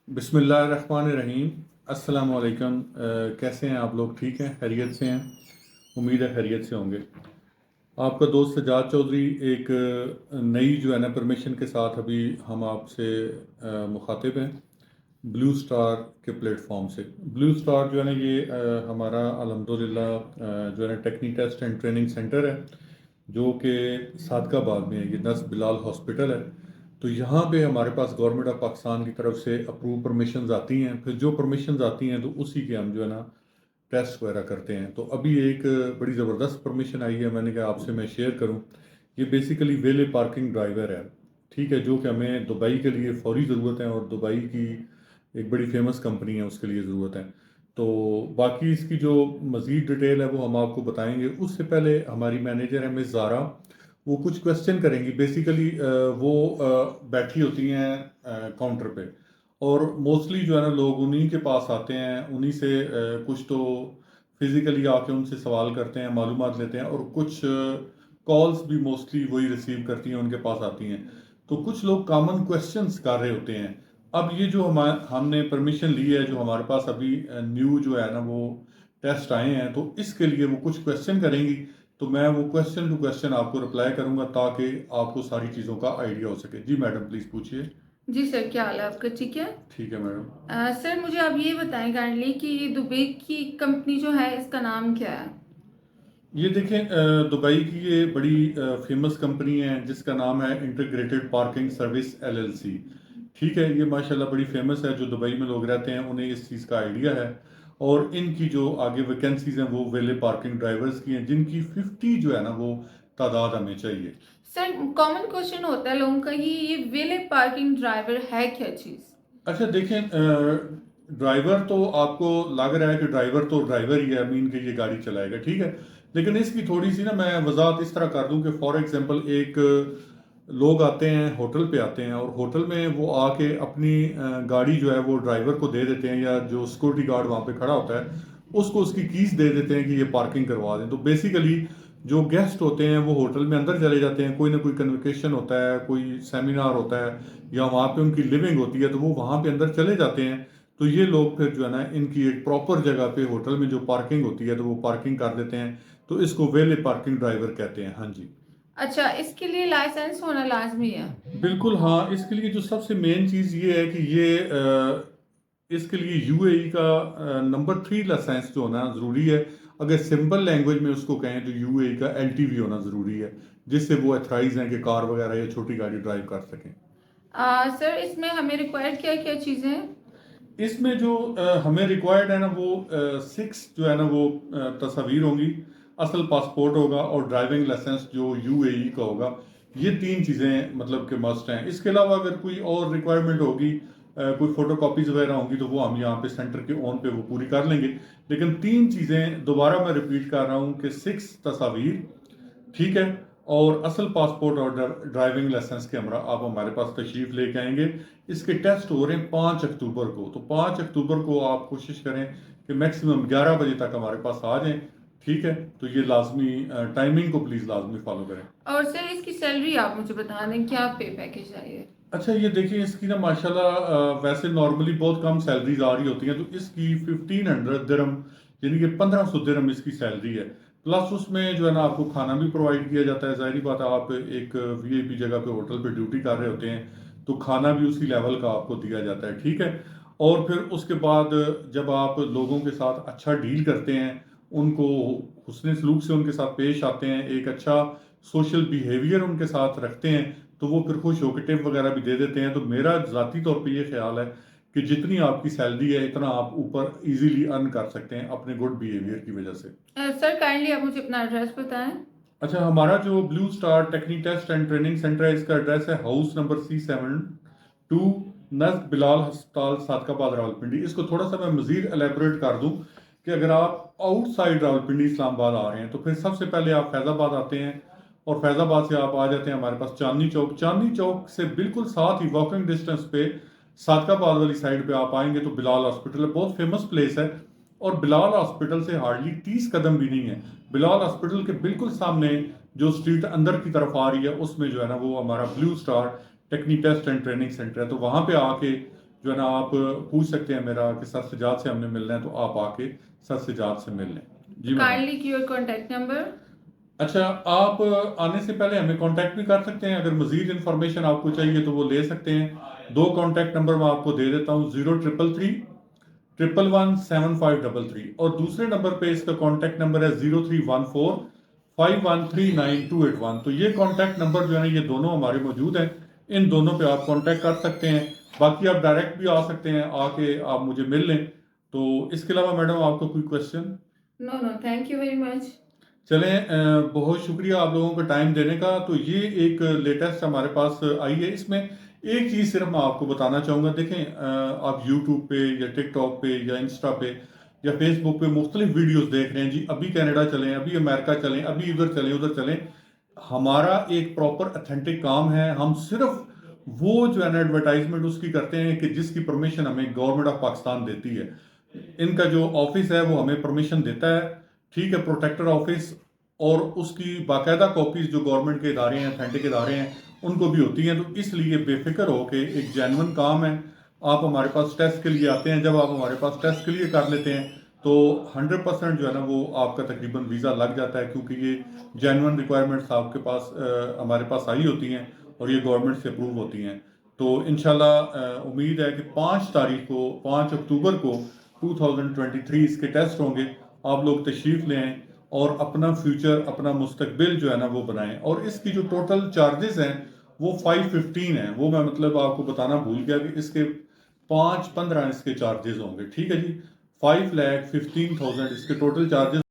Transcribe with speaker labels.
Speaker 1: بسم اللہ الرحمن الرحیم۔ السلام علیکم۔ کیسے ہیں آپ لوگ؟ ٹھیک ہیں؟ خیریت سے ہیں؟ امید ہے خیریت سے ہوں گے۔ آپ کا دوست سجاد چودھری ایک نئی جو ہے نا پرمیشن کے ساتھ ابھی ہم آپ سے مخاطب ہیں بلیو سٹار کے پلیٹ فارم سے۔ بلیو سٹار جو ہے نا یہ ہمارا الحمدللہ جو ہے نا ٹیکنی ٹیسٹ اینڈ ٹریننگ سینٹر ہے جو کہ صادق آباد میں ہے۔ یہ نس بلال ہاسپٹل ہے۔ تو یہاں پہ ہمارے پاس گورنمنٹ آف پاکستان کی طرف سے اپروو پرمیشنز آتی ہیں، پھر جو پرمیشنز آتی ہیں تو اسی کے ہم جو ہے نا ٹیسٹ وغیرہ کرتے ہیں۔ تو ابھی ایک بڑی زبردست پرمیشن آئی ہے، میں نے کہا آپ سے میں شیئر کروں۔ یہ بیسیکلی ویلے پارکنگ ڈرائیور ہے، ٹھیک ہے، جو کہ ہمیں دبئی کے لیے فوری ضرورت ہے، اور دبئی کی ایک بڑی فیمس کمپنی ہے اس کے لیے ضرورت ہے۔ تو باقی اس کی جو مزید ڈیٹیل ہے وہ ہم آپ کو بتائیں گے۔ اس سے پہلے ہماری مینیجر ہے مس زارا، وہ کچھ کویسچن کریں گی۔ بیسیکلی وہ بیٹھی ہوتی ہیں کاؤنٹر پہ، اور موسٹلی جو ہے نا لوگ انہی کے پاس آتے ہیں، انہی سے کچھ تو فزیکلی آ کے ان سے سوال کرتے ہیں، معلومات لیتے ہیں، اور کچھ کالز بھی موسٹلی وہی ریسیو کرتی ہیں، ان کے پاس آتی ہیں۔ تو کچھ لوگ کامن کویسچنس کر رہے ہوتے ہیں۔ اب یہ جو ہم نے پرمیشن لی ہے، جو ہمارے پاس ابھی نیو جو ہے نا وہ ٹیسٹ آئے ہیں، تو اس کے لیے وہ کچھ کویسچن کریں گی، تو میں وہ کویسچن ٹو کویسچن آپ کو رپلائی کروں گا تاکہ آپ کو ساری چیزوں کا آئیڈیا ہو سکے۔ جی میڈم پلیز پوچھیے۔
Speaker 2: جی سر، کیا حال ہے آپ کا؟ ٹھیک ہے
Speaker 1: ٹھیک ہے میڈم۔
Speaker 2: سر، مجھے آپ یہ بتائیں کائنڈلی کہ یہ دبئی کی کمپنی جو ہے اس کا نام کیا ہے؟
Speaker 1: یہ دیکھیں دبئی کی یہ بڑی فیمس کمپنی ہے جس کا نام ہے integrated parking service L L C, ٹھیک ہے۔ یہ ماشاءاللہ بڑی فیمس ہے، جو دبئی میں لوگ رہتے ہیں انہیں اس چیز کا آئیڈیا ہے، اور ان کی جو آگے ویکینسیز ہیں وہ ویلے پارکنگ ڈرائیورز کی ہیں، جن کی 50 جو ہے نا وہ تعداد ہمیں چاہیے۔
Speaker 2: سر، کامن کوشچن ہوتا ہے لوگوں کا یہ ویلے پارکنگ ڈرائیور ہے کیا چیز؟
Speaker 1: اچھا دیکھیں، ڈرائیور تو آپ کو لگ رہا ہے کہ ڈرائیور تو ڈرائیور ہی ہے، مین کہ یہ گاڑی چلائے گا، ٹھیک ہے۔ لیکن اس کی تھوڑی سی نا میں وضاحت اس طرح کر دوں کہ فار ایگزامپل ایک لوگ آتے ہیں ہوٹل پہ آتے ہیں، اور ہوٹل میں وہ آ کے اپنی گاڑی جو ہے وہ ڈرائیور کو دے دیتے ہیں، یا جو سیکورٹی گارڈ وہاں پہ کھڑا ہوتا ہے اس کو اس کی کیز دے دیتے ہیں کہ یہ پارکنگ کروا دیں۔ تو بیسیکلی جو گیسٹ ہوتے ہیں وہ ہوٹل میں اندر چلے جاتے ہیں، کوئی نہ کوئی کنوکیشن ہوتا ہے، کوئی سیمینار ہوتا ہے، یا وہاں پہ ان کی لیونگ ہوتی ہے، تو وہ وہاں پہ اندر چلے جاتے ہیں۔ تو یہ لوگ پھر جو ہے نا ان کی ایک پراپر جگہ پہ ہوٹل میں جو پارکنگ ہوتی ہے تو وہ پارکنگ کر دیتے ہیں، تو اس کو ویلے پارکنگ ڈرائیور کہتے ہیں۔ ہاں جی
Speaker 2: اچھا، اس کے لیے لائسنس ہونا لازمی ہے؟
Speaker 1: بالکل ہاں۔ اس کے لیے جو سب سے مین چیز یہ ہے کہ یہ اس کے لیے یو اے ای کا نمبر 3 لائسنس جو ہونا ضروری ہے۔ اگر سمپل لینگویج میں اس کو کہیں تو یو اے ای کا ایل ٹی وی ہونا ضروری ہے، جس سے وہ ایتھرائز ہیں کہ کار وغیرہ یا چھوٹی گاڑی ڈرائیو کر سکیں۔
Speaker 2: سر، اس میں ہمیں ریکوائرڈ کیا کیا چیزیں ہیں؟
Speaker 1: اس میں جو ہمیں ریکوائرڈ ہے نا وہ 6 جو ہے نا وہ تصاویر ہوں گی، اصل پاسپورٹ ہوگا، اور ڈرائیونگ لائسنس جو یو اے ای کا ہوگا۔ یہ 3 چیزیں مطلب کہ مسٹ ہیں۔ اس کے علاوہ اگر کوئی اور ریکوائرمنٹ ہوگی، کوئی فوٹو کاپیز وغیرہ ہوں گی، تو وہ ہم یہاں پہ سینٹر کے اون پہ وہ پوری کر لیں گے۔ لیکن 3 چیزیں دوبارہ میں ریپیٹ کر رہا ہوں کہ 6 تصاویر، ٹھیک ہے، اور اصل پاسپورٹ اور ڈرائیونگ لائسنس کے ہمراہ آپ ہمارے پاس تشریف لے کے آئیں گے۔ اس کے ٹیسٹ ہو رہے ہیں 5 اکتوبر کو، تو 5 اکتوبر کو آپ کوشش کریں کہ میکسیمم 11 بجے تک ہمارے پاس آ جائیں، ٹھیک ہے۔ تو یہ لازمی ٹائمنگ کو پلیز لازمی فالو کریں۔
Speaker 2: اور سر، اس کی سیلری آپ مجھے بتا دیں، کیا پے پیکیج چاہیے؟
Speaker 1: اچھا یہ دیکھیں، اس کی نا ماشاءاللہ ویسے نارملی بہت کم سیلریز آ رہی ہوتی ہیں، تو اس کی 1500 درہم یعنی کہ 1500 درہم اس کی سیلری ہے۔ پلس اس میں جو ہے نا آپ کو کھانا بھی پرووائڈ کیا جاتا ہے۔ ظاہری بات ہے، آپ ایک وی آئی پی جگہ پہ ہوٹل پہ ڈیوٹی کر رہے ہوتے ہیں، تو کھانا بھی اسی لیول کا آپ کو دیا جاتا ہے، ٹھیک ہے۔ اور پھر اس کے بعد جب آپ لوگوں کے ساتھ اچھا ڈیل کرتے ہیں، ان کو حسن سلوک سے ان کے ساتھ پیش آتے ہیں، ایک اچھا سوشل بیہیویئر ان کے ساتھ رکھتے ہیں، تو وہ پھر خوش ہو کے ٹپ وغیرہ بھی دے دیتے ہیں۔ تو میرا ذاتی طور پہ یہ خیال ہے کہ جتنی آپ کی سیلری ہے اتنا آپ اوپر ایزیلی ارن کر سکتے ہیں اپنے گڈ بیہیویئر کی وجہ سے۔
Speaker 2: سر، کائنڈلی آپ مجھے اپنا ایڈریس بتائیں۔
Speaker 1: اچھا، ہمارا جو blue star ٹیکنی test and training centre ہے، اس کا ایڈریس ہے ہاؤس نمبر C72، نزد بلال ہسپتال، صادق آباد، راولپنڈی۔ اس کو تھوڑا سا میں مزید الیبوریٹ کر دوں کہ اگر آپ آؤٹ سائڈ راولپنڈی اسلام آباد آ رہے ہیں تو پھر سب سے پہلے آپ فیض آباد آتے ہیں، اور فیض آباد سے آپ آ جاتے ہیں ہمارے پاس چاندنی چوک۔ چاندنی چوک سے بالکل ساتھ ہی واکنگ ڈسٹینس پہ صادق آباد والی سائڈ پہ آپ آئیں گے تو بلال ہاسپٹل ہے، بہت فیمس پلیس ہے، اور بلال ہاسپٹل سے ہارڈلی 30 قدم بھی نہیں ہے۔ بلال ہاسپٹل کے بالکل سامنے جو اسٹریٹ اندر کی طرف آ رہی ہے، اس میں جو ہے نا وہ ہمارا blue star ٹیکنی test and training centre ہے۔ تو وہاں پہ آ کے جو ہے نا آپ پوچھ سکتے ہیں میرا کہ سر سجاد سے ہم نے ملنا ہے تو آپ آ کے سر سجاد سے مل لیں. جی madam.
Speaker 2: Kindly give your contact number.
Speaker 1: اچھا آپ آنے سے پہلے ہمیں کانٹیکٹ بھی کر سکتے ہیں, اگر مزید انفارمیشن آپ کو چاہیے تو وہ لے سکتے ہیں. 2 کانٹیکٹ نمبر میں آپ کو دے دیتا ہوں, 0333 111 7533, اور دوسرے نمبر پہ اس کا کانٹیکٹ نمبر ہے 0314 5139 281. تو یہ کانٹیکٹ نمبر جو ہے نا یہ دونوں ہمارے موجود ہیں, ان دونوں پہ آپ کانٹیکٹ کر سکتے ہیں. باقی آپ ڈائریکٹ بھی آ سکتے ہیں, آ کے آپ مجھے مل لیں. تو اس کے علاوہ میڈم آپ کو کوئی question?
Speaker 2: No, thank you very much.
Speaker 1: چلیں بہت شکریہ آپ لوگوں کا ٹائم دینے کا. تو یہ ایک لیٹسٹ ہمارے پاس آئی ہے. اس میں ایک چیز صرف میں آپ کو بتانا چاہوں گا. دیکھیں آپ یوٹیوب پہ یا ٹک ٹاک پہ یا انسٹا پہ یا فیس بک پہ مختلف ویڈیوز دیکھ رہے ہیں, جی ابھی کینیڈا چلیں, ابھی امریکہ چلیں, ابھی ادھر چلیں ادھر چلیں. ہمارا ایک پراپر اتھینٹک کام ہے. ہم صرف وہ جو ہے نا ایڈورٹائزمنٹ اس کی کرتے ہیں کہ جس کی پرمیشن ہمیں گورنمنٹ آف پاکستان دیتی ہے. ان کا جو آفس ہے وہ ہمیں پرمیشن دیتا ہے, ٹھیک ہے, پروٹیکٹر آفس, اور اس کی باقاعدہ کاپیز جو گورنمنٹ کے ادارے ہیں, اتھینٹک ادارے ہیں, ان کو بھی ہوتی ہیں. تو اس لیے بے فکر ہو کہ ایک جینون کام ہے. آپ ہمارے پاس ٹیسٹ کے لیے آتے ہیں, جب آپ ہمارے پاس ٹیسٹ کے لیے کر لیتے ہیں تو 100% جو ہے نا وہ آپ کا تقریباً ویزا لگ جاتا ہے, کیونکہ یہ جینون ریکوائرمنٹس آپ کے پاس ہمارے پاس آئی ہوتی ہیں اور یہ گورنمنٹ سے اپروو ہوتی ہیں. تو انشاءاللہ امید ہے کہ 5 اکتوبر کو 2023 اس کے ٹیسٹ ہوں گے. آپ لوگ تشریف لیں اور اپنا فیوچر, اپنا مستقبل جو ہے نا وہ بنائیں. اور اس کی جو ٹوٹل چارجز ہیں وہ 515 ہیں. وہ میں مطلب آپ کو بتانا بھول گیا کہ اس کے 5-15 اس کے چارجز ہوں گے, ٹھیک ہے جی. 5,15,000 اس کے ٹوٹل چارجز